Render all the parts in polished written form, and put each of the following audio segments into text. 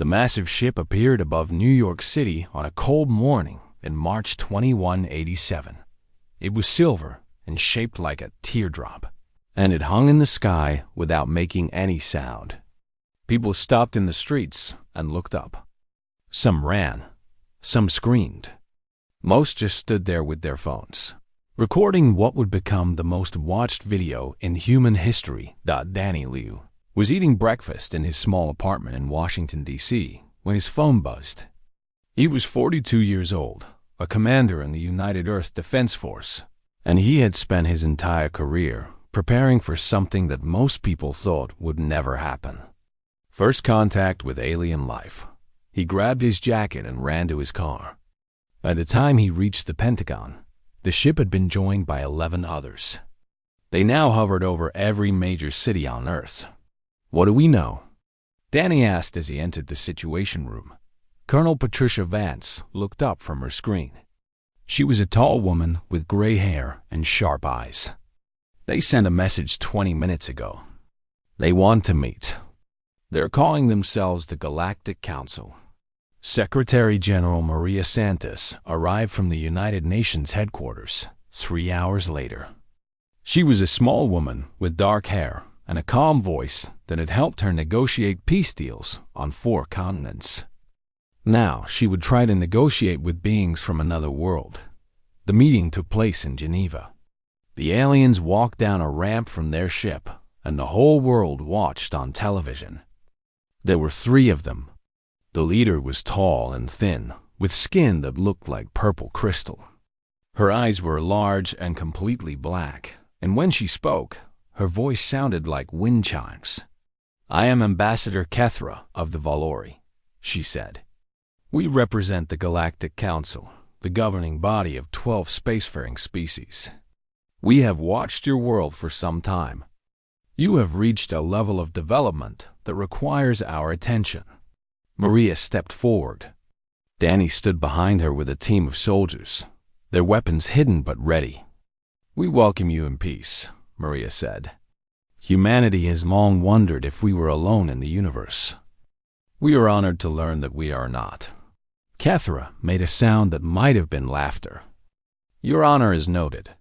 The massive ship appeared above New York City on a cold morning in March 2187. It was silver and shaped like a teardrop, and it hung in the sky without making any sound. People stopped in the streets and looked up. Some ran, some screamed. Most just stood there with their phones, recording what would become the most watched video in human history. Danny Liu was eating breakfast in his small apartment in Washington, D.C., when his phone buzzed. He was 42 years old, a commander in the United Earth Defense Force, and he had spent his entire career preparing for something that most people thought would never happen. First contact with alien life. He grabbed his jacket and ran to his car. By the time he reached the Pentagon, the ship had been joined by 11 others. They now hovered over every major city on Earth. "What do we know?" Danny asked as he entered the Situation Room. Colonel Patricia Vance looked up from her screen. She was a tall woman with gray hair and sharp eyes. "They sent a message 20 minutes ago. They want to meet. They're calling themselves the Galactic Council." Secretary General Maria Santos arrived from the United Nations headquarters 3 hours later. She was a small woman with dark hair and a calm voice that had helped her negotiate peace deals on 4 continents. Now she would try to negotiate with beings from another world. The meeting took place in Geneva. The aliens walked down a ramp from their ship, and the whole world watched on television. There were 3 of them. The leader was tall and thin, with skin that looked like purple crystal. Her eyes were large and completely black, and when she spoke, her voice sounded like wind chimes. "I am Ambassador Kethra of the Valori," she said. "We represent the Galactic Council, the governing body of 12 spacefaring species. We have watched your world for some time. You have reached a level of development that requires our attention." Maria stepped forward. Danny stood behind her with a team of soldiers, their weapons hidden but ready. "We welcome you in peace," Maria said. "Humanity has long wondered if we were alone in the universe. We are honored to learn that we are not." Kethra made a sound that might have been laughter. "Your honor is noted.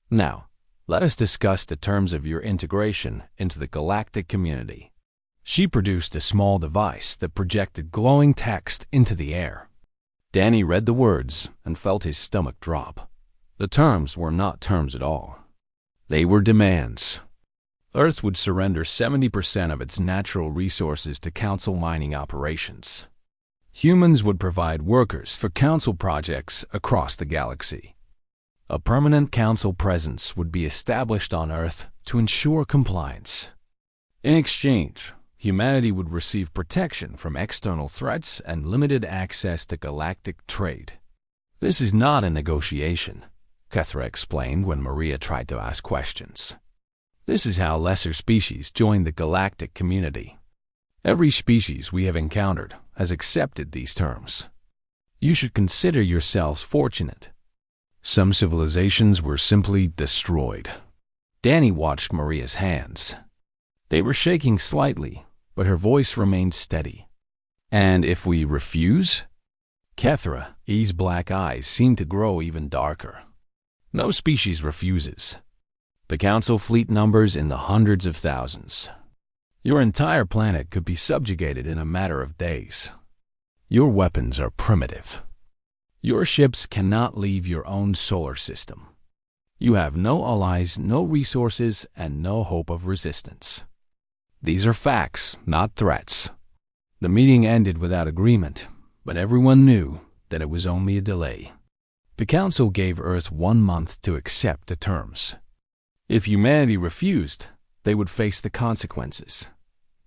Now, let us discuss the terms of your integration into the galactic community." She produced a small device that projected glowing text into the air. Danny read the words and felt his stomach drop. The terms were not terms at all. They were demands. Earth would surrender 70% of its natural resources to Council mining operations. Humans would provide workers for Council projects across the galaxy. A permanent Council presence would be established on Earth to ensure compliance. In exchange, humanity would receive protection from external threats and limited access to galactic trade. "This is not a negotiation," Kethra explained when Maria tried to ask questions. "This is how lesser species join the galactic community. Every species we have encountered has accepted these terms. You should consider yourselves fortunate. Some civilizations were simply destroyed." Danny watched Maria's hands. They were shaking slightly, but her voice remained steady. "And if we refuse?" Kethra's black eyes seemed to grow even darker. "No species refuses. The Council fleet numbers in the hundreds of thousands. Your entire planet could be subjugated in a matter of days. Your weapons are primitive. Your ships cannot leave your own solar system. You have no allies, no resources, and no hope of resistance. These are facts, not threats." The meeting ended without agreement, but everyone knew that it was only a delay. The Council gave Earth 1 month to accept the terms. If humanity refused, they would face the consequences.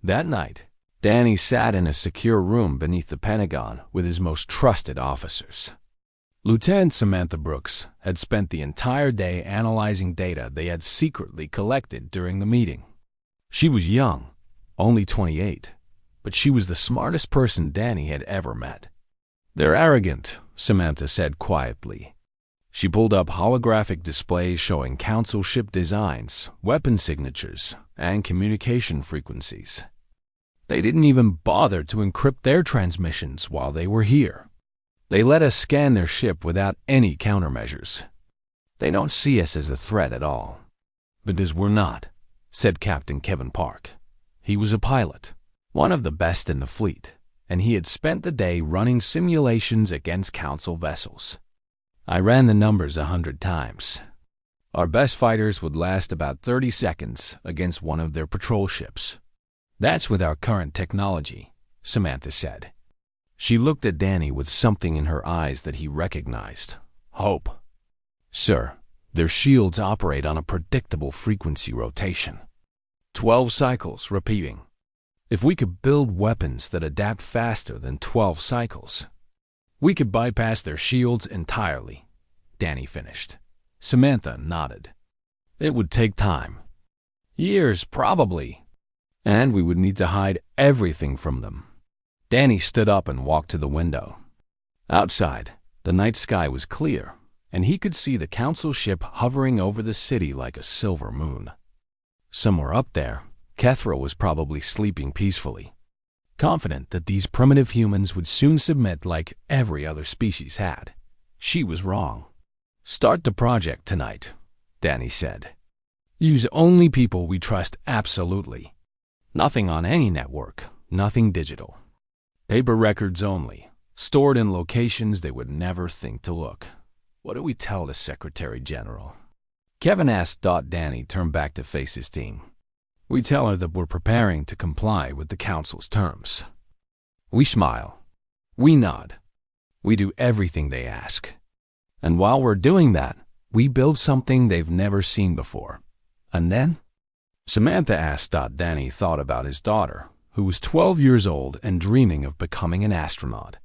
That night, Danny sat in a secure room beneath the Pentagon with his most trusted officers. Lieutenant Samantha Brooks had spent the entire day analyzing data they had secretly collected during the meeting. She was young, only 28, but she was the smartest person Danny had ever met. "They're arrogant," Samantha said quietly. She pulled up holographic displays showing Council ship designs, weapon signatures, and communication frequencies. They didn't even bother to encrypt their transmissions while they were here. They let us scan their ship without any countermeasures. They don't see us as a threat at all. Because we're not, said Captain Kevin Park. He was a pilot, one of the best in the fleet, and he had spent the day running simulations against Council vessels. I ran the numbers 100 times. Our best fighters would last about 30 seconds against one of their patrol ships. That's with our current technology, Samantha said. She looked at Danny with something in her eyes that he recognized. Hope. Sir, their shields operate on a predictable frequency rotation. 12 cycles repeating. If we could build weapons that adapt faster than 12 cycles, we could bypass their shields entirely, Danny finished. Samantha nodded. It would take time. Years, probably. And we would need to hide everything from them. Danny stood up and walked to the window. Outside, the night sky was clear, and he could see the Council ship hovering over the city like a silver moon. Somewhere up there, Kethra was probably sleeping peacefully, confident that these primitive humans would soon submit like every other species had. She was wrong. Start the project tonight, Danny said. Use only people we trust absolutely. Nothing on any network, nothing digital. Paper records only, stored in locations they would never think to look. What do we tell the Secretary General? Kevin asked. Danny turned back to face his team. We tell her that we're preparing to comply with the Council's terms. We smile. We nod. We do everything they ask. And while we're doing that, we build something they've never seen before. And then? Samantha asked. Danny thought about his daughter, who was 12 years old and dreaming of becoming an astronaut.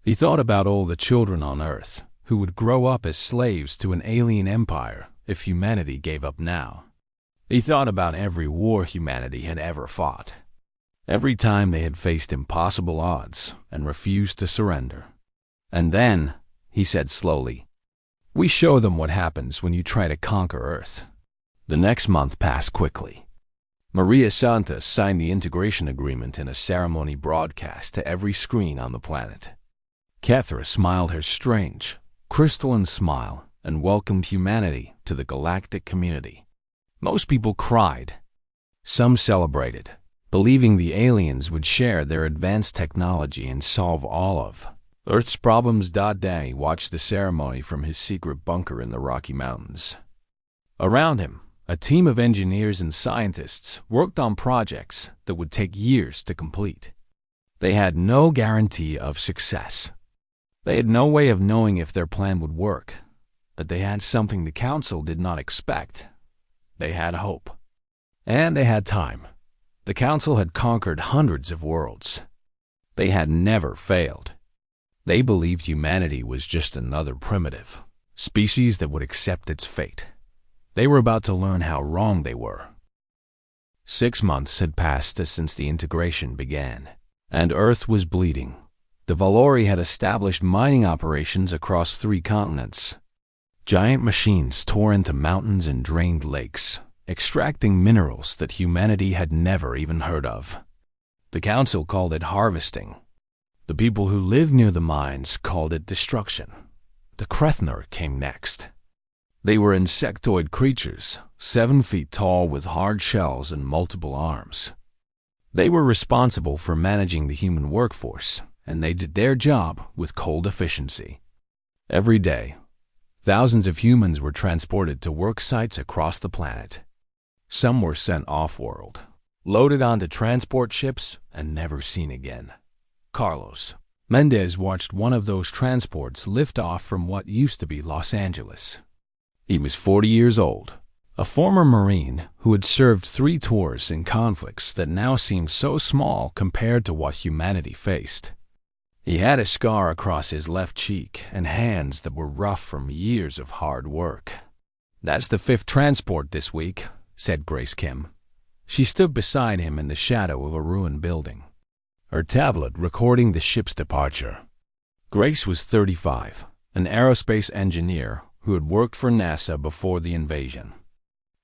He thought about all the children on Earth who would grow up as slaves to an alien empire if humanity gave up now. He thought about every war humanity had ever fought, every time they had faced impossible odds and refused to surrender. And then, he said slowly, we show them what happens when you try to conquer Earth. The next month passed quickly. Maria Santos signed the integration agreement in a ceremony broadcast to every screen on the planet. Kethra smiled her strange, crystalline smile and welcomed humanity to the galactic community. Most people cried. Some celebrated, believing the aliens would share their advanced technology and solve all of Earth's problems. Danny watched the ceremony from his secret bunker in the Rocky Mountains. Around him, a team of engineers and scientists worked on projects that would take years to complete. They had no guarantee of success. They had no way of knowing if their plan would work, but they had something the Council did not expect. They had hope. And they had time. The Council had conquered hundreds of worlds. They had never failed. They believed humanity was just another primitive species that would accept its fate. They were about to learn how wrong they were. 6 months had passed since the integration began, and Earth was bleeding. The Valori had established mining operations across 3 continents. Giant machines tore into mountains and drained lakes, extracting minerals that humanity had never even heard of. The Council called it harvesting. The people who lived near the mines called it destruction. The Krethnur came next. They were insectoid creatures, 7 feet tall with hard shells and multiple arms. They were responsible for managing the human workforce, and they did their job with cold efficiency. Every day, thousands of humans were transported to work sites across the planet. Some were sent off-world, loaded onto transport ships, and never seen again. Carlos Mendez watched one of those transports lift off from what used to be Los Angeles. He was 40 years old, a former Marine who had served 3 tours in conflicts that now seemed so small compared to what humanity faced. He had a scar across his left cheek and hands that were rough from years of hard work. That's the 5th transport this week, said Grace Kim. She stood beside him in the shadow of a ruined building, her tablet recording the ship's departure. Grace was 35, an aerospace engineer who had worked for NASA before the invasion.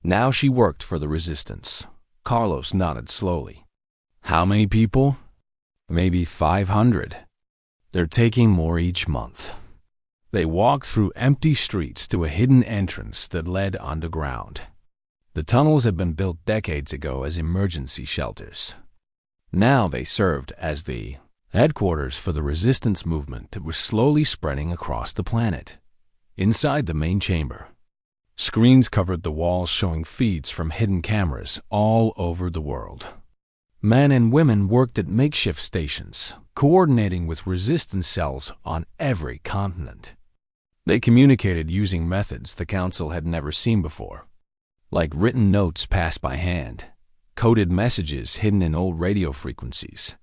Now she worked for the resistance. Carlos nodded slowly. How many people? Maybe 500. They're taking more each month. They walked through empty streets to a hidden entrance that led underground. The tunnels had been built decades ago as emergency shelters. Now they served as the headquarters for the resistance movement that was slowly spreading across the planet. Inside the main chamber, screens covered the walls showing feeds from hidden cameras all over the world. Men and women worked at makeshift stations, coordinating with resistance cells on every continent. They communicated using methods the Council had never seen before, like written notes passed by hand, coded messages hidden in old radio frequencies,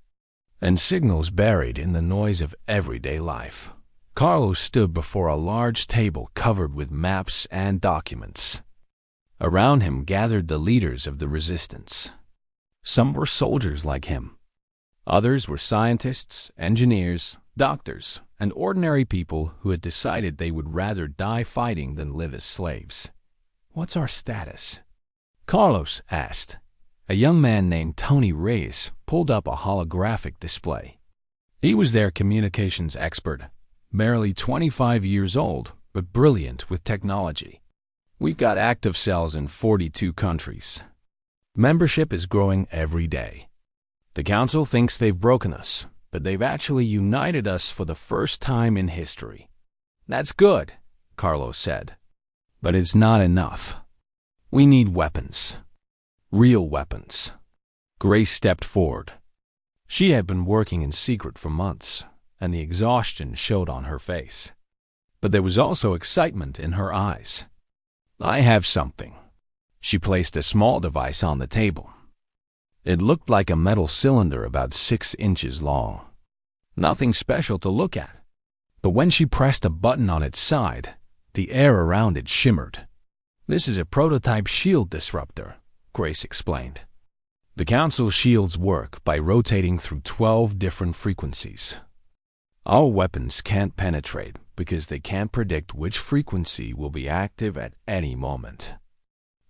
and signals buried in the noise of everyday life. Carlos stood before a large table covered with maps and documents. Around him gathered the leaders of the resistance. Some were soldiers like him. Others were scientists, engineers, doctors, and ordinary people who had decided they would rather die fighting than live as slaves. "What's our status?" Carlos asked. A young man named Tony Reyes pulled up a holographic display. He was their communications expert, barely 25 years old, but brilliant with technology. "We've got active cells in 42 countries. Membership is growing every day. The Council thinks they've broken us, but they've actually united us for the first time in history." "That's good," Carlos said. "But it's not enough. We need weapons. Real weapons." Grace stepped forward. She had been working in secret for months, and the exhaustion showed on her face. But there was also excitement in her eyes. "I have something." She placed a small device on the table. It looked like a metal cylinder about 6 inches long. Nothing special to look at. But when she pressed a button on its side, the air around it shimmered. "This is a prototype shield disruptor," Grace explained. "The Council shields work by rotating through 12 different frequencies. Our weapons can't penetrate because they can't predict which frequency will be active at any moment.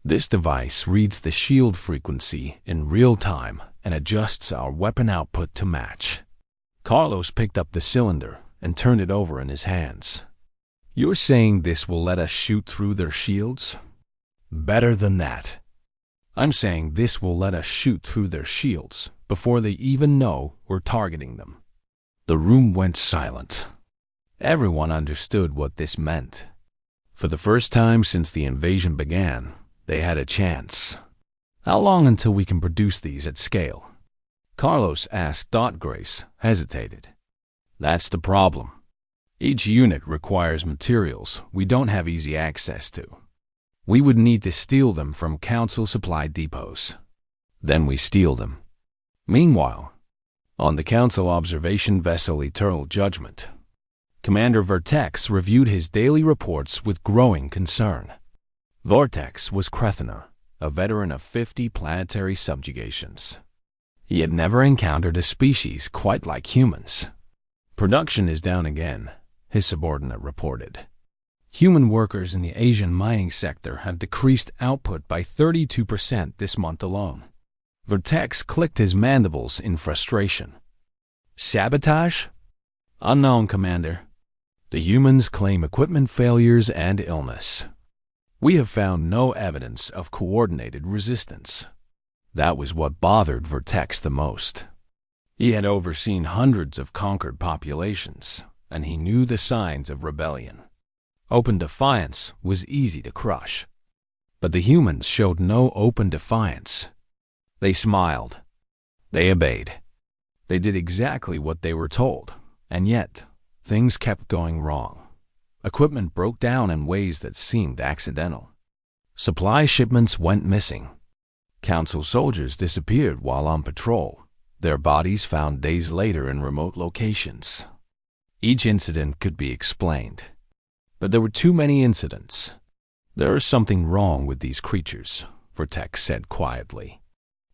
This device reads the shield frequency in real time and adjusts our weapon output to match." Carlos picked up the cylinder and turned it over in his hands. "You're saying this will let us shoot through their shields?" "Better than that. I'm saying this will let us shoot through their shields before they even know we're targeting them." The room went silent. Everyone understood what this meant. For the first time since the invasion began, they had a chance. "How long until we can produce these at scale?" Carlos asked. Grace hesitated. "That's the problem. Each unit requires materials we don't have easy access to. We would need to steal them from Council supply depots. Then we steal them. Meanwhile, on the Council observation vessel Eternal Judgment, Commander Vertex reviewed his daily reports with growing concern. Vortex was Krethener, a veteran of 50 planetary subjugations. He had never encountered a species quite like humans. "Production is down again," his subordinate reported. "Human workers in the Asian mining sector have decreased output by 32% this month alone." Vertex clicked his mandibles in frustration. "Sabotage?" "Unknown, Commander. The humans claim equipment failures and illness. We have found no evidence of coordinated resistance." That was what bothered Vertex the most. He had overseen hundreds of conquered populations, and he knew the signs of rebellion. Open defiance was easy to crush. But the humans showed no open defiance. They smiled. They obeyed. They did exactly what they were told, and yet things kept going wrong. Equipment broke down in ways that seemed accidental. Supply shipments went missing. Council soldiers disappeared while on patrol, their bodies found days later in remote locations. Each incident could be explained. But there were too many incidents. "There is something wrong with these creatures," Vertex said quietly.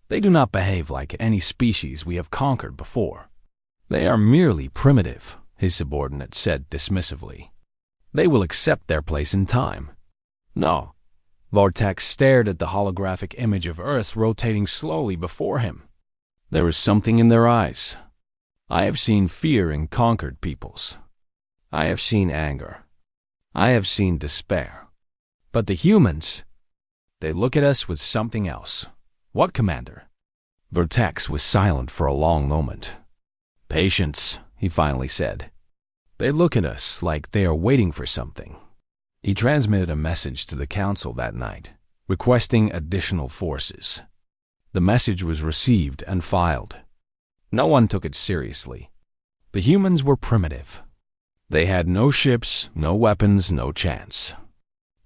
"They do not behave like any species we have conquered before. They are merely primitive," his subordinate said dismissively. "They will accept their place in time." "No." Vortex stared at the holographic image of Earth rotating slowly before him. There was something in their eyes. I have seen fear in conquered peoples. I have seen anger. I have seen despair. But the humans, they look at us with something else. What, Commander? Vertex was silent for a long moment. Patience, he finally said. They look at us like they are waiting for something. He transmitted a message to the Council that night, requesting additional forces. The message was received and filed. No one took it seriously. The humans were primitive. They had no ships, no weapons, no chance.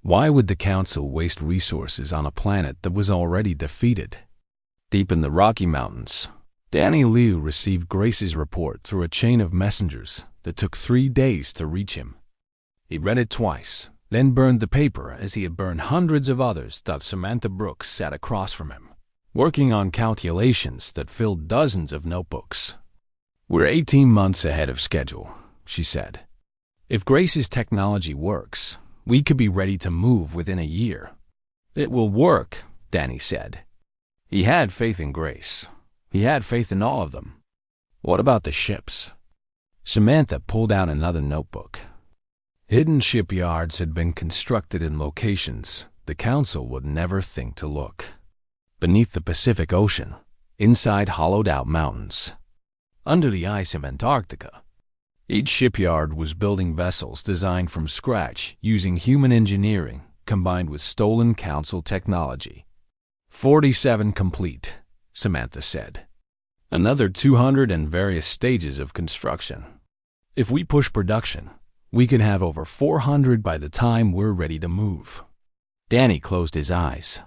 Why would the Council waste resources on a planet that was already defeated? Deep in the Rocky Mountains, Danny Liu received Grace's report through a chain of messengers that took 3 days to reach him. He read it twice, then burned the paper as he had burned hundreds of others that Samantha Brooks sat across from him, working on calculations that filled dozens of notebooks. We're 18 months ahead of schedule, she said. If Grace's technology works, we could be ready to move within a year. It will work, Danny said. He had faith in Grace. He had faith in all of them. What about the ships? Samantha pulled out another notebook. Hidden shipyards had been constructed in locations the Council would never think to look. Beneath the Pacific Ocean, inside hollowed-out mountains, under the ice of Antarctica. Each shipyard was building vessels designed from scratch using human engineering combined with stolen Council technology. 47 complete, Samantha said. Another 200 in various stages of construction. If we push production, we could have over 400 by the time we're ready to move. Danny closed his eyes.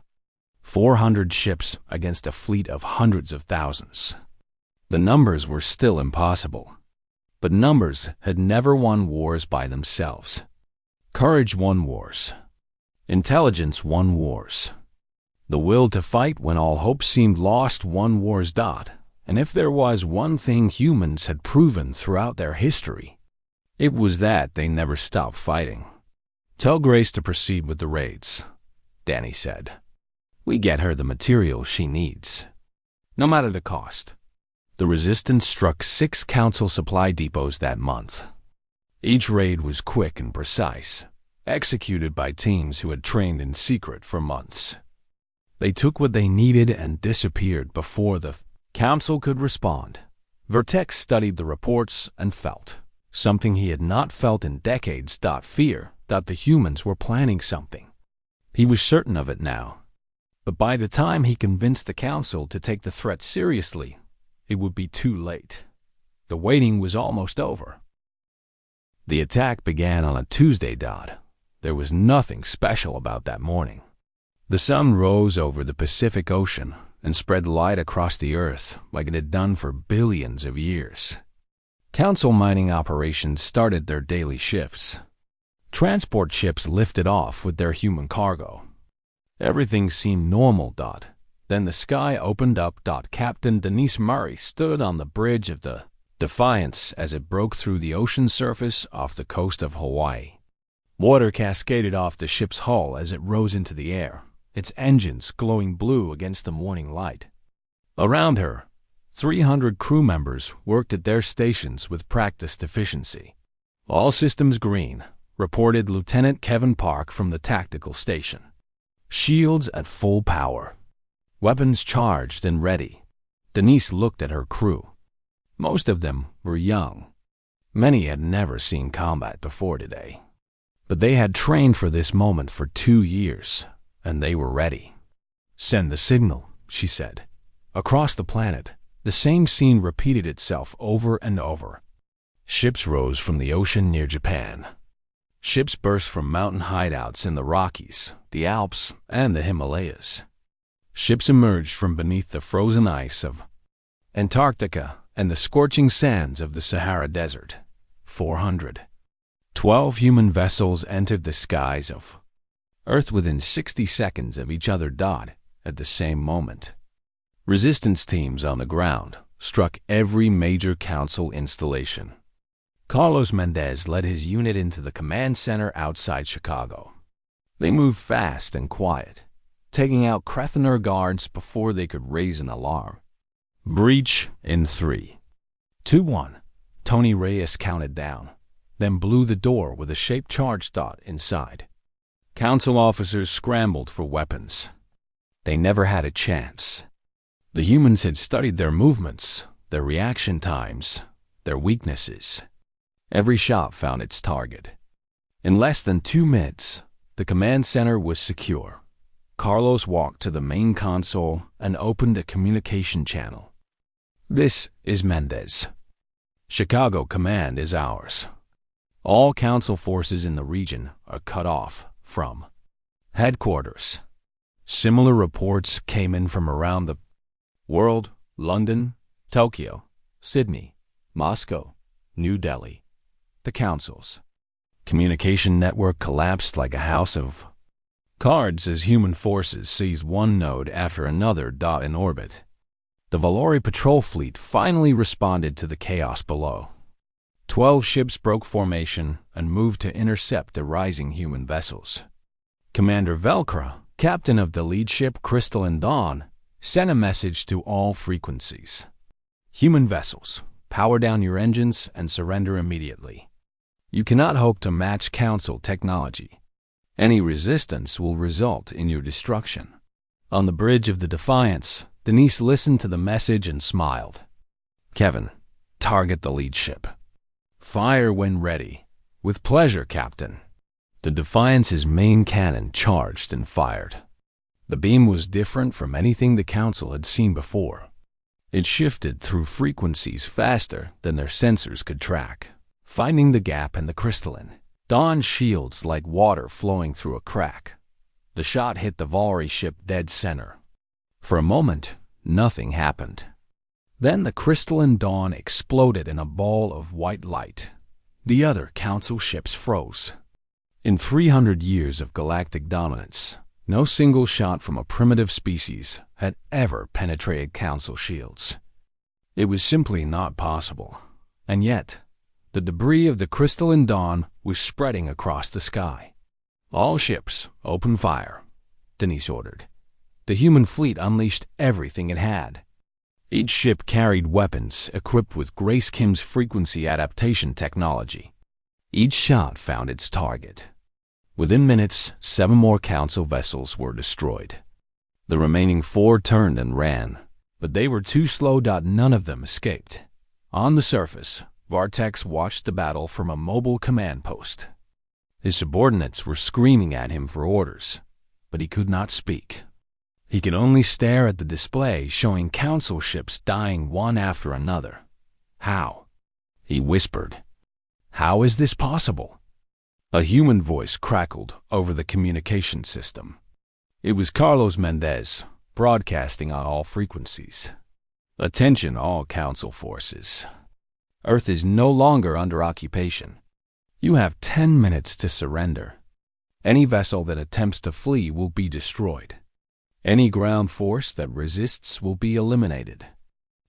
400 ships against a fleet of hundreds of thousands. The numbers were still impossible. But numbers had never won wars by themselves. Courage won wars. Intelligence won wars. The will to fight when all hope seemed lost won wars. And if there was one thing humans had proven throughout their history, it was that they never stopped fighting. Tell Grace to proceed with the raids, Danny said. We get her the material she needs, no matter the cost. The Resistance struck 6 Council supply depots that month. Each raid was quick and precise, executed by teams who had trained in secret for months. They took what they needed and disappeared before the Council could respond. Vertex studied the reports and felt something he had not felt in decades. Fear that the humans were planning something. He was certain of it now. But by the time he convinced the Council to take the threat seriously, it would be too late. The waiting was almost over. The attack began on a Tuesday. There was nothing special about that morning. The sun rose over the Pacific Ocean and spread light across the Earth like it had done for billions of years. Council mining operations started their daily shifts. Transport ships lifted off with their human cargo. Everything seemed normal. Then the sky opened up. Captain Denise Murray stood on the bridge of the Defiance as it broke through the ocean surface off the coast of Hawaii. Water cascaded off the ship's hull as it rose into the air, its engines glowing blue against the morning light. Around her, 300 crew members worked at their stations with practiced efficiency. All systems green, reported Lieutenant Kevin Park from the tactical station. Shields at full power. Weapons charged and ready. Denise looked at her crew. Most of them were young. Many had never seen combat before today. But they had trained for this moment for 2 years, and they were ready. Send the signal, she said. Across the planet, the same scene repeated itself over and over. Ships rose from the ocean near Japan. Ships burst from mountain hideouts in the Rockies, the Alps, and the Himalayas. Ships emerged from beneath the frozen ice of Antarctica and the scorching sands of the Sahara Desert. 400. 12 human vessels entered the skies of Earth within 60 seconds of each other. At the same moment, resistance teams on the ground struck every major Council installation. Carlos Mendez led his unit into the command center outside Chicago. They moved fast and quiet, taking out Krethoner guards before they could raise an alarm. Breach in 3, 2, 1. Tony Reyes counted down, then blew the door with a shaped charge dot inside. Council officers scrambled for weapons. They never had a chance. The humans had studied their movements, their reaction times, their weaknesses. Every shot found its target. In less than 2 minutes, the command center was secure. Carlos walked to the main console and opened a communication channel. "This is Mendez. Chicago Command is ours. All Council forces in the region are cut off from headquarters." Similar reports came in from around the world: London, Tokyo, Sydney, Moscow, New Delhi. The Council's communication network collapsed like a house of cards as human forces seized one node after another dot in orbit. The Valori patrol fleet finally responded to the chaos below. 12 ships broke formation and moved to intercept the rising human vessels. Commander Velcro, captain of the lead ship Crystalline Dawn, sent a message to all frequencies. "Human vessels, power down your engines and surrender immediately. You cannot hope to match Council technology. Any resistance will result in your destruction." On the bridge of the Defiance, Denise listened to the message and smiled. "Kevin, target the lead ship. Fire when ready." "With pleasure, Captain." The Defiance's main cannon charged and fired. The beam was different from anything the Council had seen before. It shifted through frequencies faster than their sensors could track, finding the gap in the crystalline Dawn's shields like water flowing through a crack. The shot hit the Valori ship dead center. For a moment, nothing happened. Then the Crystalline Dawn exploded in a ball of white light. The other Council ships froze. In 300 years of galactic dominance, no single shot from a primitive species had ever penetrated Council shields. It was simply not possible. And yet, the debris of the Crystalline Dawn was spreading across the sky. "All ships, open fire," Denise ordered. The human fleet unleashed everything it had. Each ship carried weapons equipped with Grace Kim's frequency adaptation technology. Each shot found its target. Within minutes, 7 more Council vessels were destroyed. The remaining 4 turned and ran, but they were too slow. None of them escaped. On the surface, Vartex watched the battle from a mobile command post. His subordinates were screaming at him for orders, but he could not speak. He could only stare at the display showing Council ships dying one after another. "How?" he whispered. "How is this possible?" A human voice crackled over the communication system. It was Carlos Mendez, broadcasting on all frequencies. "Attention all Council forces. Earth is no longer under occupation. You have 10 minutes to surrender. Any vessel that attempts to flee will be destroyed. Any ground force that resists will be eliminated.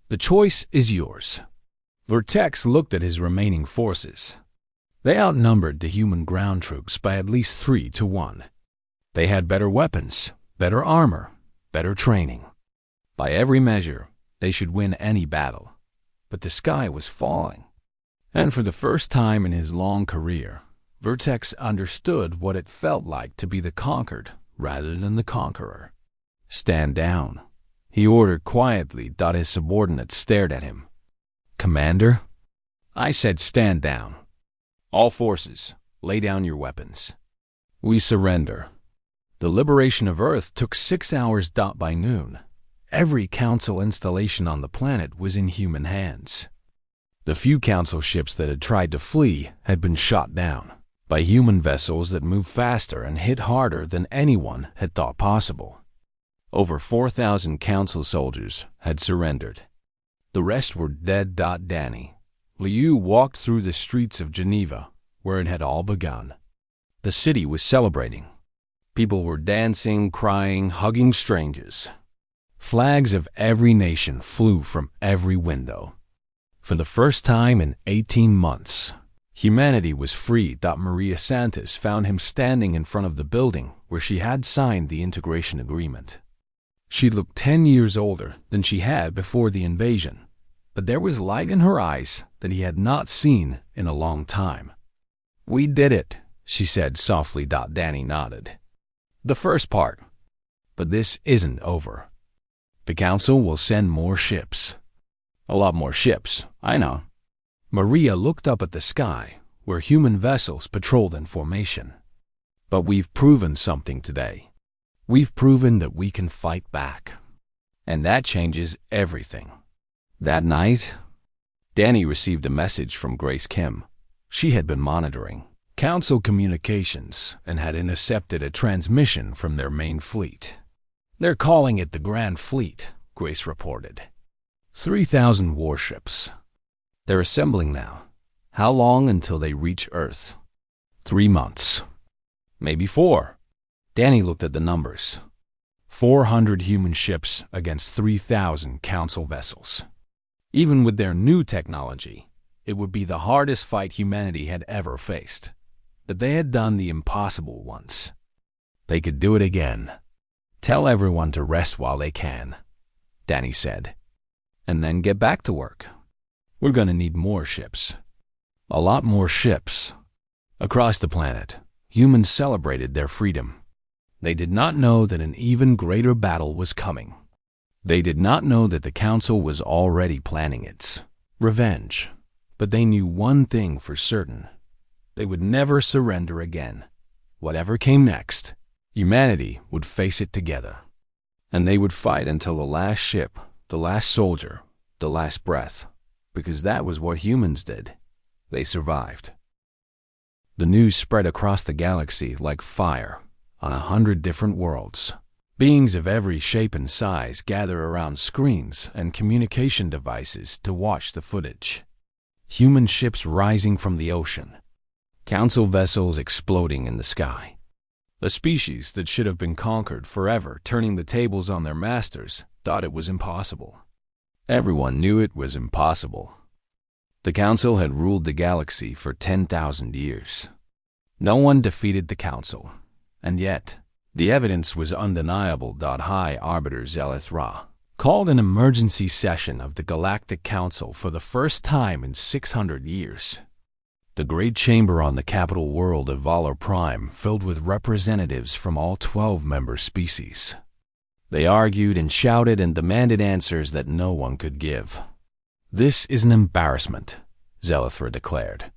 The choice is yours." Vertex looked at his remaining forces. They outnumbered the human ground troops by at least 3 to 1. They had better weapons, better armor, better training. By every measure, they should win any battle. But the sky was falling. And for the first time in his long career, Vertex understood what it felt like to be the conquered rather than the conqueror. "Stand down," he ordered quietly. His subordinates stared at him. "Commander?" "I said stand down. All forces, lay down your weapons. We surrender." The liberation of Earth took 6 hours. By noon, every Council installation on the planet was in human hands. The few Council ships that had tried to flee had been shot down by human vessels that moved faster and hit harder than anyone had thought possible. Over 4,000 Council soldiers had surrendered. The rest were dead. Danny Liu walked through the streets of Geneva, where it had all begun. The city was celebrating. People were dancing, crying, hugging strangers. Flags of every nation flew from every window. For the first time in 18 months, humanity was free. Maria Santos found him standing in front of the building where she had signed the integration agreement. She looked 10 years older than she had before the invasion, but there was light in her eyes that he had not seen in a long time. "We did it," she said softly. Danny nodded. "The first part. But this isn't over. The Council will send more ships." "A lot more ships, I know." Maria looked up at the sky, where human vessels patrolled in formation. "But we've proven something today. We've proven that we can fight back. And that changes everything." That night, Danny received a message from Grace Kim. She had been monitoring Council communications and had intercepted a transmission from their main fleet. "They're calling it the Grand Fleet," Grace reported. 3,000 warships. They're assembling now. How long until they reach Earth? 3 months. Maybe 4. Danny looked at the numbers. 400 human ships against 3,000 Council vessels. Even with their new technology, it would be the hardest fight humanity had ever faced. But they had done the impossible once. They could do it again. "Tell everyone to rest while they can," Danny said. "And then get back to work. We're going to need more ships. A lot more ships." Across the planet, humans celebrated their freedom. They did not know that an even greater battle was coming. They did not know that the Council was already planning its revenge. But they knew one thing for certain. They would never surrender again. Whatever came next, humanity would face it together. And they would fight until the last ship, the last soldier, the last breath, because that was what humans did. They survived. The news spread across the galaxy like fire on 100 different worlds. Beings of every shape and size gather around screens and communication devices to watch the footage. Human ships rising from the ocean. Council vessels exploding in the sky. A species that should have been conquered forever, turning the tables on their masters, thought it was impossible. Everyone knew it was impossible. The Council had ruled the galaxy for 10,000 years. No one defeated the Council, and yet the evidence was undeniable. High Arbiter Zelithra called an emergency session of the Galactic Council for the first time in 600 years. The great chamber on the capital world of Valor Prime filled with representatives from all 12 member species. They argued and shouted and demanded answers that no one could give. "This is an embarrassment," Zelithra declared.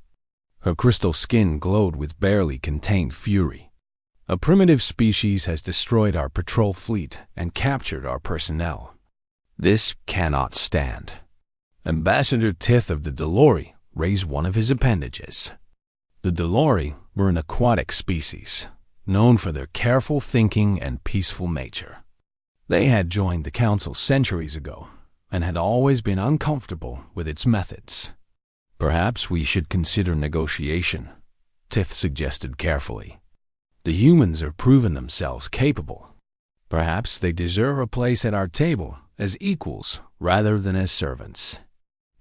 Her crystal skin glowed with barely contained fury. "A primitive species has destroyed our patrol fleet and captured our personnel. This cannot stand." Ambassador Tith of the Delori raised one of his appendages. The Delori were an aquatic species, known for their careful thinking and peaceful nature. They had joined the Council centuries ago and had always been uncomfortable with its methods. "Perhaps we should consider negotiation," Tith suggested carefully. "The humans have proven themselves capable. Perhaps they deserve a place at our table as equals rather than as servants."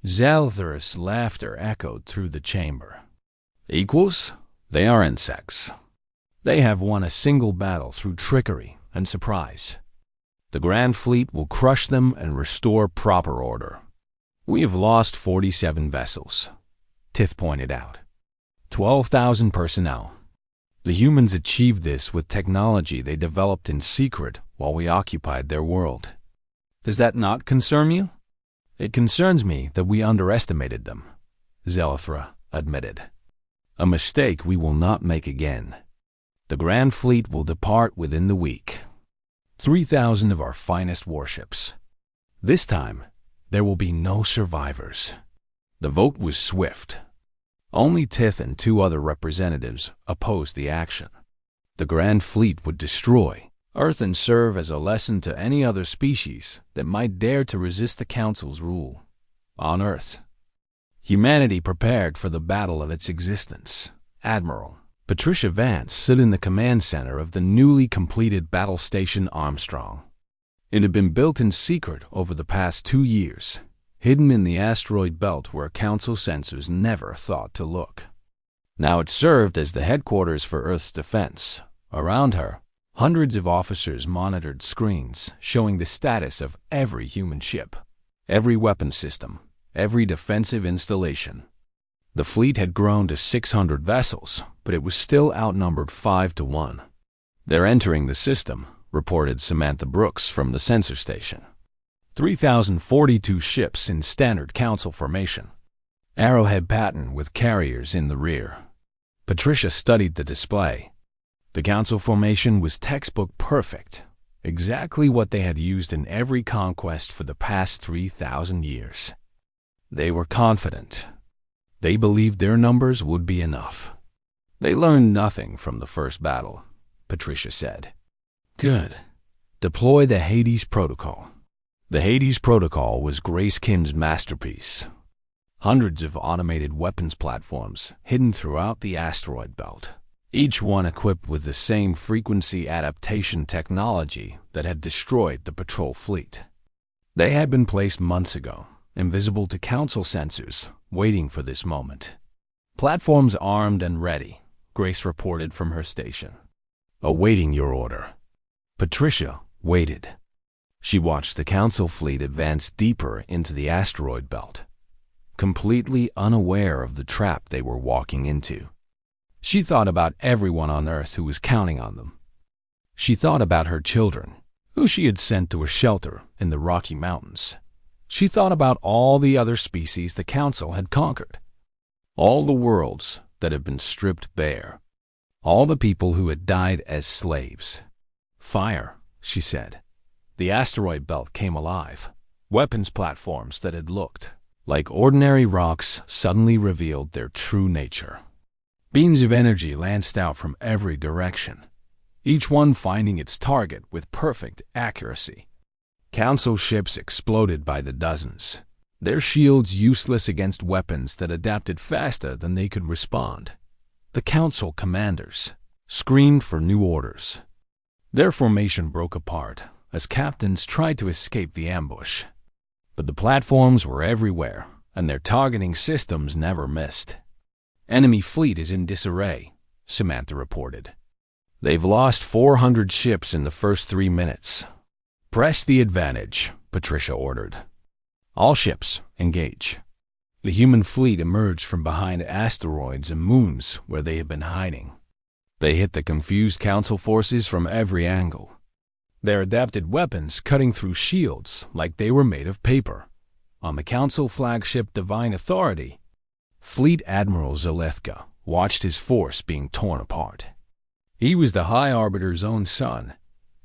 Zelithra's laughter echoed through the chamber. "Equals? They are insects. They have won a single battle through trickery and surprise. The Grand Fleet will crush them and restore proper order. We have lost 47 vessels," Tith pointed out. 12,000 personnel. The humans achieved this with technology they developed in secret while we occupied their world. "Does that not concern you?" "It concerns me that we underestimated them," Zelithra admitted. "A mistake we will not make again. The Grand Fleet will depart within the week. 3,000 of our finest warships. This time, there will be no survivors." The vote was swift. Only Tith and 2 other representatives opposed the action. The Grand Fleet would destroy Earth and serve as a lesson to any other species that might dare to resist the Council's rule. On Earth, humanity prepared for the battle of its existence. Admiral Patricia Vance stood in the command center of the newly completed Battle Station Armstrong. It had been built in secret over the past 2 years, hidden in the asteroid belt where Council sensors never thought to look. Now it served as the headquarters for Earth's defense. Around her, Hundreds of officers monitored screens showing the status of every human ship, every weapon system, every defensive installation. The fleet had grown to 600 vessels, but it was still outnumbered 5-1. "They're entering the system," reported Samantha Brooks from the sensor station. 3,042 ships in standard council formation. Arrowhead pattern with carriers in the rear. Patricia studied the display. The council formation was textbook perfect, exactly what they had used in every conquest for the past 3,000 years. They were confident. They believed their numbers would be enough. "They learned nothing from the first battle," Patricia said. "Good. Deploy the Hades Protocol." The Hades Protocol was Grace Kim's masterpiece. Hundreds of automated weapons platforms hidden throughout the asteroid belt, each one equipped with the same frequency adaptation technology that had destroyed the patrol fleet. They had been placed months ago, invisible to council sensors, waiting for this moment. "Platforms armed and ready," Grace reported from her station. "Awaiting your order." Patricia waited. She watched the council fleet advance deeper into the asteroid belt, completely unaware of the trap they were walking into. She thought about everyone on Earth who was counting on them. She thought about her children, who she had sent to a shelter in the Rocky Mountains. She thought about all the other species the Council had conquered, all the worlds that had been stripped bare, all the people who had died as slaves. "Fire," she said. The asteroid belt came alive. Weapons platforms that had looked like ordinary rocks suddenly revealed their true nature. Beams of energy lanced out from every direction, each one finding its target with perfect accuracy. Council ships exploded by the dozens, their shields useless against weapons that adapted faster than they could respond. The Council commanders screamed for new orders. Their formation broke apart as captains tried to escape the ambush. But the platforms were everywhere, and their targeting systems never missed. "Enemy fleet is in disarray," Samantha reported. "They've lost 400 ships in the first 3 minutes." "Press the advantage," Patricia ordered. "All ships, engage." The human fleet emerged from behind asteroids and moons where they had been hiding. They hit the confused council forces from every angle, their adapted weapons cutting through shields like they were made of paper. On the council flagship Divine Authority, Fleet Admiral Zalethka watched his force being torn apart. He was the High Arbiter's own son,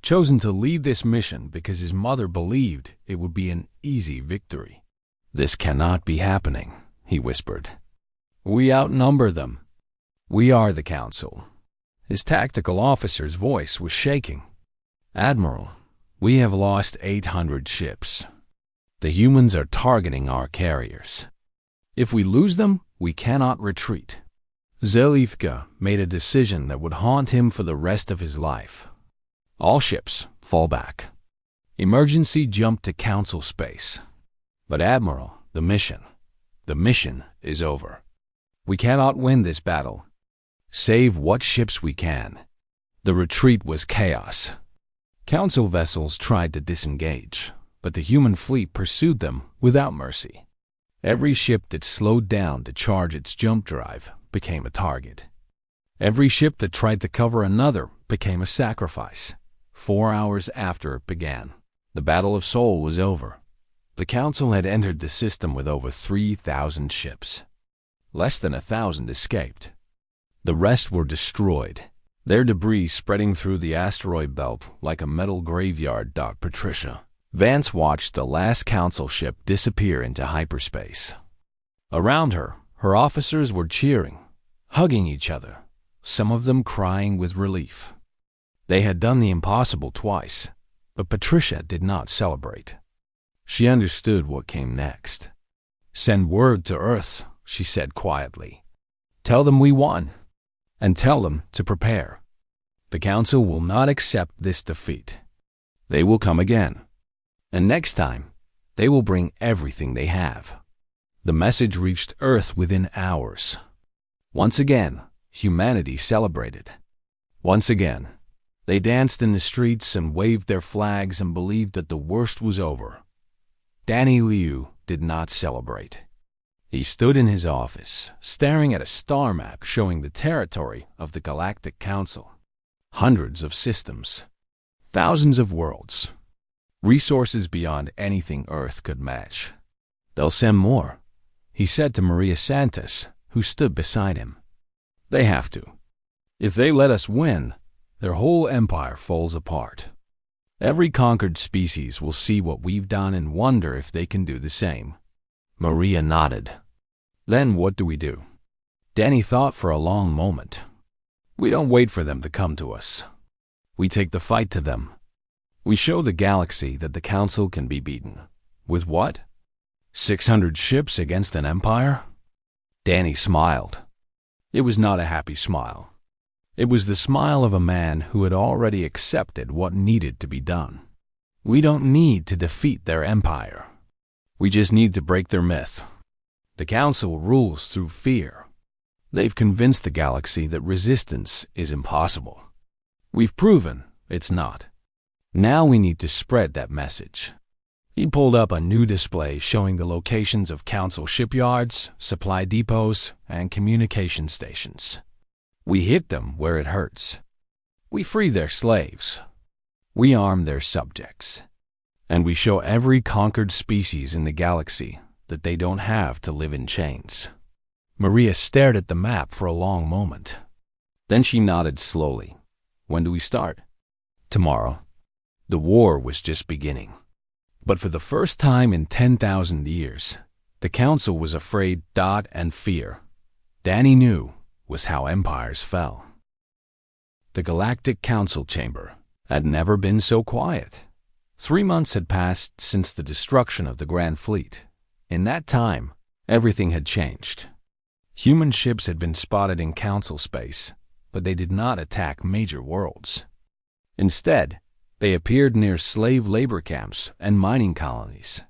chosen to lead this mission because his mother believed it would be an easy victory. "This cannot be happening," he whispered. "We outnumber them. We are the Council." His tactical officer's voice was shaking. "Admiral, we have lost 800 ships. The humans are targeting our carriers. If we lose them, we cannot retreat." Zalethka made a decision that would haunt him for the rest of his life. "All ships, fall back." Emergency jump to Council space. "But Admiral, the mission is over. We cannot win this battle. Save what ships we can." The retreat was chaos. Council vessels tried to disengage, but the human fleet pursued them without mercy. Every ship that slowed down to charge its jump drive became a target. Every ship that tried to cover another became a sacrifice. 4 hours after it began, the Battle of Seoul was over. The Council had entered the system with over 3,000 ships. Less than 1,000 escaped. The rest were destroyed, their debris spreading through the asteroid belt like a metal graveyard. Patricia Vance watched the last Council ship disappear into hyperspace. Around her, her officers were cheering, hugging each other, some of them crying with relief. They had done the impossible twice, but Patricia did not celebrate. She understood what came next. "Send word to Earth," she said quietly. "Tell them we won, and tell them to prepare. The Council will not accept this defeat. They will come again. And next time, they will bring everything they have." The message reached Earth within hours. Once again, humanity celebrated. Once again, They danced in the streets and waved their flags and believed that the worst was over. Danny Liu did not celebrate. He stood in his office, staring at a star map showing the territory of the Galactic Council. Hundreds of systems, thousands of worlds, resources beyond anything Earth could match. They'll send more, he said to Maria Santos, who stood beside him. They have to. If they let us win, their whole empire falls apart. Every conquered species will see what we've done and wonder if they can do the same. Maria nodded. Then what do we do? Danny thought for a long moment. We don't wait for them to come to us. We take the fight to them. We show the galaxy that the Council can be beaten. With what? 600 ships against an empire? Danny smiled. It was not a happy smile. It was the smile of a man who had already accepted what needed to be done. We don't need to defeat their empire. We just need to break their myth. The Council rules through fear. They've convinced the galaxy that resistance is impossible. We've proven it's not. Now we need to spread that message. He pulled up a new display showing the locations of Council shipyards, supply depots, and communication stations. We hit them where it hurts. We free their slaves. We arm their subjects. And we show every conquered species in the galaxy that they don't have to live in chains. Maria stared at the map for a long moment. Then she nodded slowly. When do we start? Tomorrow. The war was just beginning. But for the first time in 10,000 years, the Council was afraid. And fear, Danny knew, was how empires fell. The Galactic Council chamber had never been so quiet. 3 months had passed since the destruction of the Grand Fleet. In that time, everything had changed. Human ships had been spotted in Council space, but they did not attack major worlds. Instead, they appeared near slave labor camps and mining colonies.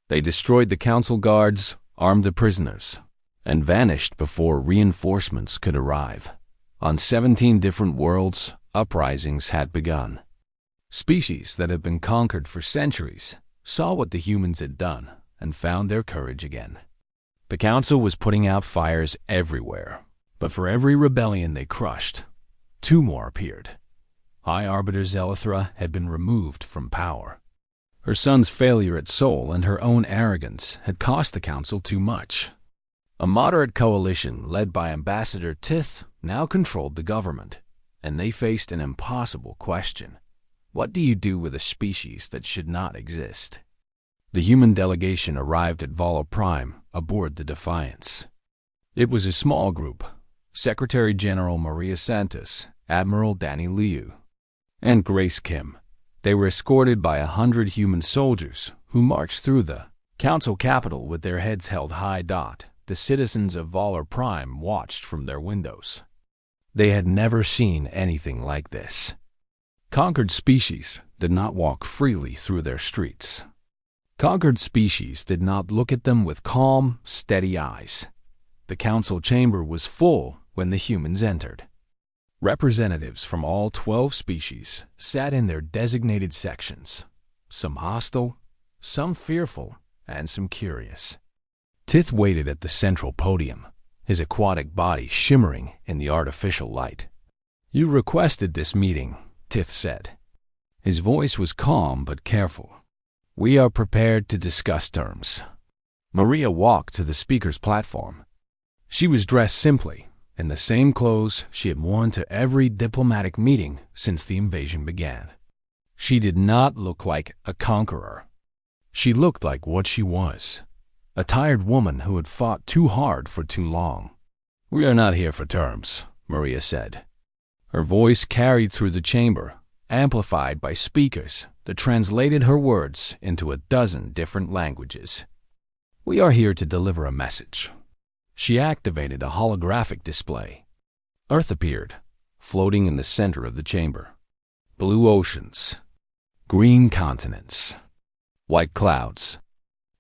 They destroyed the Council guards, armed the prisoners, and vanished before reinforcements could arrive. On 17 different worlds, uprisings had begun. Species that had been conquered for centuries saw what the humans had done and found their courage again. The Council was putting out fires everywhere, but for every rebellion they crushed, 2 more appeared. High Arbiter Zelithra had been removed from power. Her son's failure at Sol and her own arrogance had cost the Council too much. A moderate coalition led by Ambassador Tith now controlled the government, and they faced an impossible question. What do you do with a species that should not exist? The human delegation arrived at Vala Prime aboard the Defiance. It was a small group: Secretary General Maria Santos, Admiral Danny Liu, and Grace Kim. They were escorted by 100 human soldiers who marched through the Council capital with their heads held high. The citizens of Vala Prime watched from their windows. They had never seen anything like this. Conquered species did not walk freely through their streets. Conquered species did not look at them with calm, steady eyes. The Council chamber was full when the humans entered. Representatives from all 12 species sat in their designated sections, some hostile, some fearful, and some curious. Tith waited at the central podium, his aquatic body shimmering in the artificial light. "You requested this meeting," Tith said. His voice was calm but careful. "We are prepared to discuss terms." Maria walked to the speaker's platform. She was dressed simply, in the same clothes she had worn to every diplomatic meeting since the invasion began. She did not look like a conqueror. She looked like what she was, a tired woman who had fought too hard for too long. "We are not here for terms," Maria said. Her voice carried through the chamber, amplified by speakers that translated her words into a dozen different languages. "We are here to deliver a message." She activated a holographic display. Earth appeared, floating in the center of the chamber. Blue oceans, green continents, white clouds.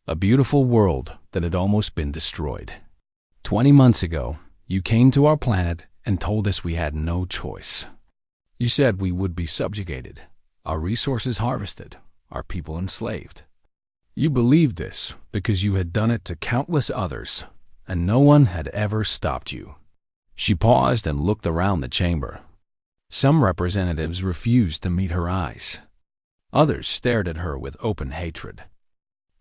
A beautiful world that had almost been destroyed. 20 months ago, you came to our planet and told us we had no choice. You said we would be subjugated, our resources harvested, our people enslaved. You believed this because you had done it to countless others, and no one had ever stopped you. She paused and looked around the chamber. Some representatives refused to meet her eyes. Others stared at her with open hatred.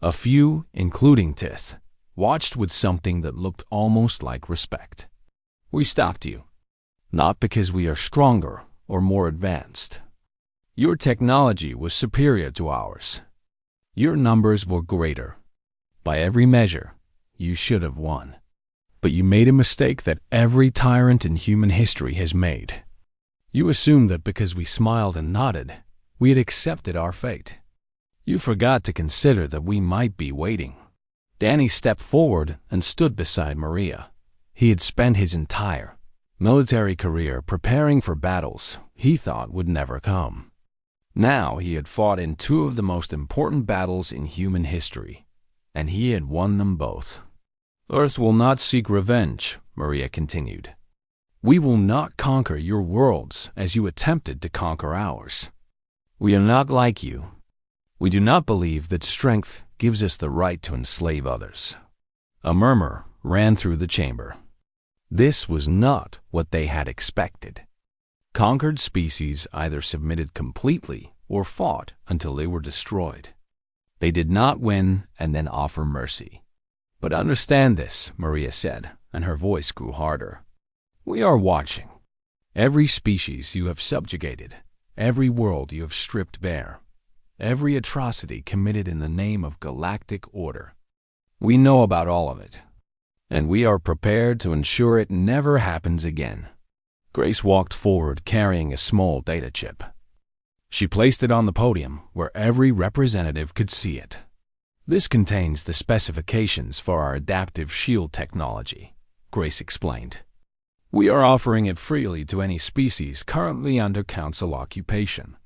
A few, including Tith, watched with something that looked almost like respect. We stopped you, not because we are stronger or more advanced. Your technology was superior to ours. Your numbers were greater. By every measure, you should have won. But you made a mistake that every tyrant in human history has made. You assumed that because we smiled and nodded, we had accepted our fate. You forgot to consider that we might be waiting. Danny stepped forward and stood beside Maria. He had spent his entire military career preparing for battles he thought would never come. Now he had fought in two of the most important battles in human history, and he had won them both. Earth will not seek revenge, Maria continued. We will not conquer your worlds as you attempted to conquer ours. We are not like you. We do not believe that strength gives us the right to enslave others. A murmur ran through the chamber. This was not what they had expected. Conquered species either submitted completely or fought until they were destroyed. They did not win and then offer mercy. But understand this, Maria said, and her voice grew harder. We are watching. Every species you have subjugated, every world you have stripped bare, every atrocity committed in the name of galactic order. We know about all of it, and we are prepared to ensure it never happens again. Grace walked forward carrying a small data chip. She placed it on the podium where every representative could see it. This contains the specifications for our adaptive shield technology, Grace explained. We are offering it freely to any species currently under Council occupation.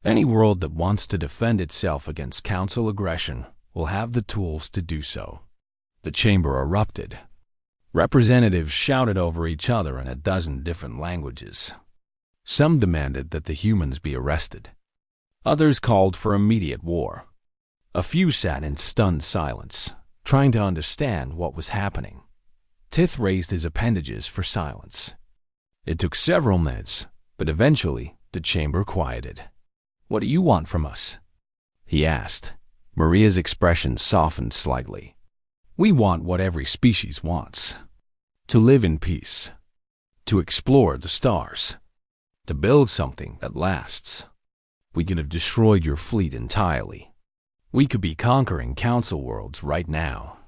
Any world that wants to defend itself against Council aggression will have the tools to do so. The chamber erupted. Representatives shouted over each other in a dozen different languages. Some demanded that the humans be arrested. Others called for immediate war. A few sat in stunned silence, trying to understand what was happening. Tith raised his appendages for silence. It took several minutes, but eventually the chamber quieted. What do you want from us? He asked. Maria's expression softened slightly. We want what every species wants. To live in peace. To explore the stars. To build something that lasts. We could have destroyed your fleet entirely. We could be conquering Council worlds right now.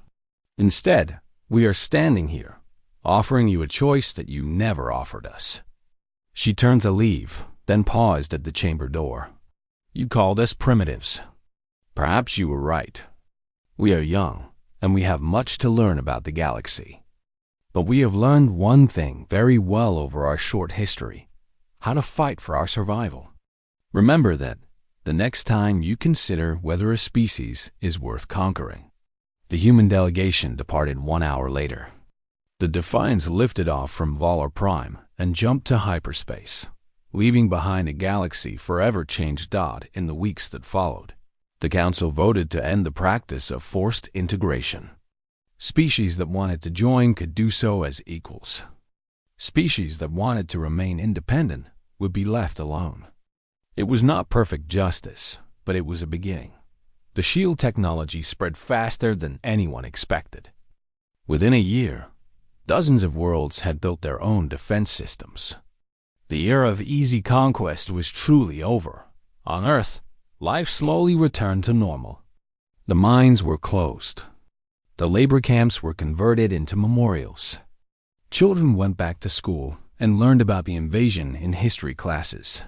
Instead, we are standing here, offering you a choice that you never offered us. She turned to leave, then paused at the chamber door. You called us primitives. Perhaps you were right. We are young, and we have much to learn about the galaxy. But we have learned one thing very well over our short history: how to fight for our survival. Remember that the next time you consider whether a species is worth conquering. The human delegation departed 1 hour later. The Defiance lifted off from Valor Prime and jumped to hyperspace, leaving behind a galaxy forever changed in the weeks that followed. The Council voted to end the practice of forced integration. Species that wanted to join could do so as equals. Species that wanted to remain independent would be left alone. It was not perfect justice, but it was a beginning. The shield technology spread faster than anyone expected. Within a year, dozens of worlds had built their own defense systems. The era of easy conquest was truly over. On Earth, life slowly returned to normal. The mines were closed. The labor camps were converted into memorials. Children went back to school and learned about the invasion in history classes.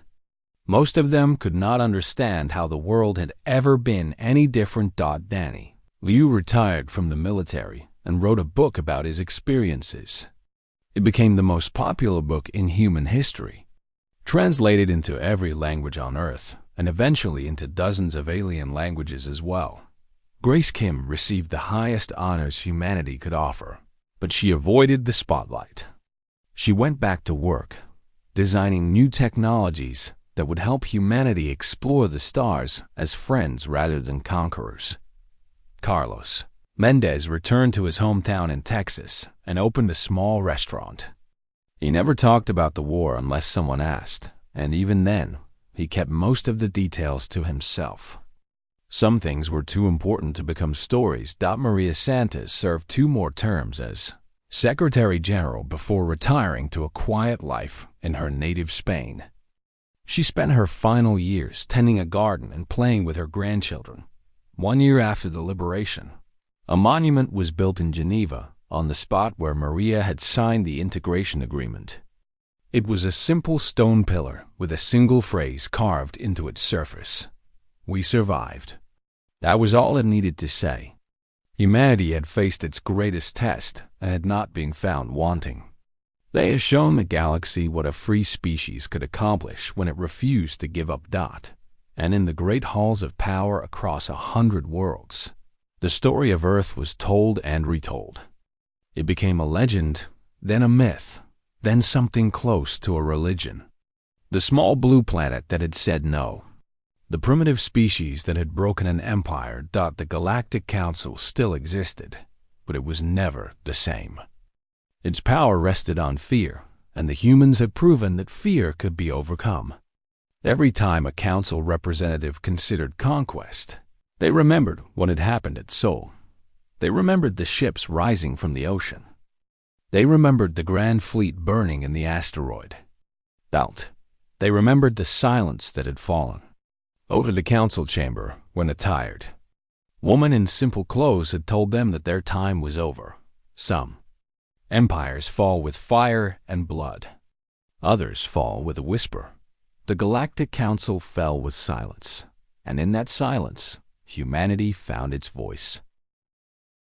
Most of them could not understand how the world had ever been any different. Danny Liu retired from the military and wrote a book about his experiences. It became the most popular book in human history, translated into every language on Earth, and eventually into dozens of alien languages as well. Grace Kim received the highest honors humanity could offer, but she avoided the spotlight. She went back to work, designing new technologies that would help humanity explore the stars as friends rather than conquerors. Carlos Mendez returned to his hometown in Texas and opened a small restaurant. He never talked about the war unless someone asked, and even then, he kept most of the details to himself. Some things were too important to become stories. Maria Santos served 2 more terms as Secretary General before retiring to a quiet life in her native Spain. She spent her final years tending a garden and playing with her grandchildren. 1 year after the liberation, a monument was built in Geneva on the spot where Maria had signed the integration agreement. It was a simple stone pillar with a single phrase carved into its surface. "We survived." That was all it needed to say. Humanity had faced its greatest test and had not been found wanting. They had shown the galaxy what a free species could accomplish when it refused to give up. And in the great halls of power across 100 worlds, the story of Earth was told and retold. It became a legend, then a myth, then something close to a religion. The small blue planet that had said no. The primitive species that had broken an empire. The Galactic Council still existed, but it was never the same. Its power rested on fear, and the humans had proven that fear could be overcome. Every time a council representative considered conquest, they remembered what had happened at Sol. They remembered the ships rising from the ocean. They remembered the Grand Fleet burning in the asteroid belt. They remembered the silence that had fallen over the council chamber when a tired woman in simple clothes had told them that their time was over. Some empires fall with fire and blood. Others fall with a whisper. The Galactic Council fell with silence, and in that silence, humanity found its voice.